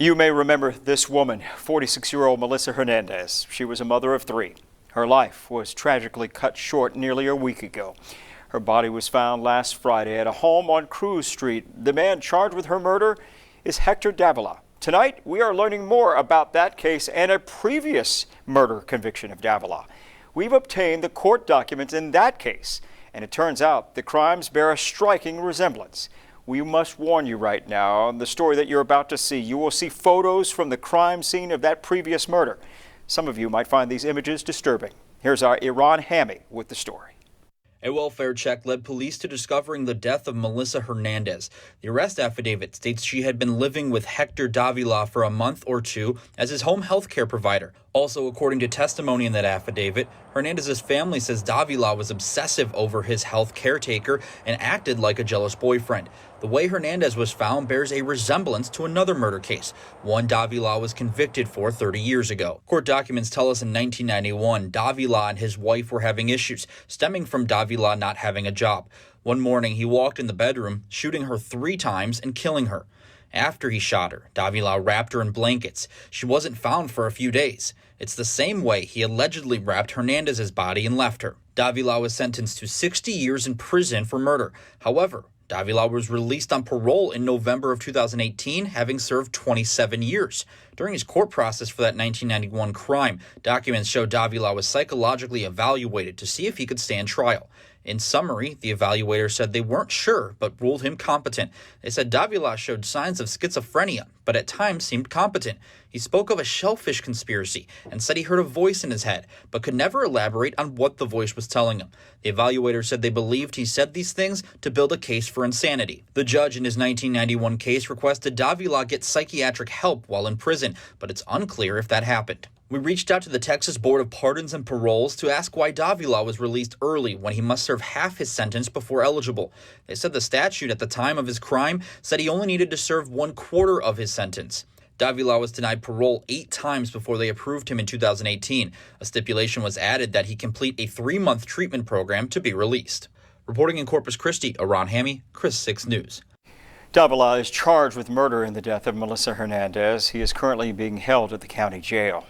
You may remember this woman, 46-year-old Melissa Hernandez. She was a mother of three. Her life was tragically cut short nearly a week ago. Her body was found last Friday at a home on Cruz Street. The man charged with her murder is Hector Davila. Tonight, we are learning more about that case and a previous murder conviction of Davila. We've obtained the court documents in that case, and it turns out the crimes bear a striking resemblance. We must warn you right now, the story that you're about to see, you will see photos from the crime scene of that previous murder. Some of you might find these images disturbing. Here's our Iran Hammy with the story. A welfare check led police to discovering the death of Melissa Hernandez. The arrest affidavit states she had been living with Hector Davila for a month or two as his home health care provider. Also, according to testimony in that affidavit, Hernandez's family says Davila was obsessive over his health caretaker and acted like a jealous boyfriend. The way Hernandez was found bears a resemblance to another murder case, one Davila was convicted for 30 years ago. Court documents tell us in 1991, Davila and his wife were having issues, stemming from Davila not having a job. One morning, he walked in the bedroom, shooting her 3 times and killing her. After he shot her, Davila wrapped her in blankets. She wasn't found for a few days. It's the same way he allegedly wrapped Hernandez's body and left her. Davila was sentenced to 60 years in prison for murder. However, Davila was released on parole in November of 2018, having served 27 years. During his court process for that 1991 crime, documents show Davila was psychologically evaluated to see if he could stand trial. In summary, the evaluator said they weren't sure, but ruled him competent. They said Davila showed signs of schizophrenia, but at times seemed competent. He spoke of a shellfish conspiracy and said he heard a voice in his head, but could never elaborate on what the voice was telling him. The evaluator said they believed he said these things to build a case for insanity. The judge in his 1991 case requested Davila get psychiatric help while in prison, but it's unclear if that happened. We reached out to the Texas Board of Pardons and Paroles to ask why Davila was released early when he must serve half his sentence before eligible. They said the statute at the time of his crime said he only needed to serve 1/4 of his sentence. Davila was denied parole 8 times before they approved him in 2018. A stipulation was added that he complete a 3-month treatment program to be released. Reporting in Corpus Christi, Iran Hammy, Chris 6 News. Davila is charged with murder in the death of Melissa Hernandez. He is currently being held at the county jail.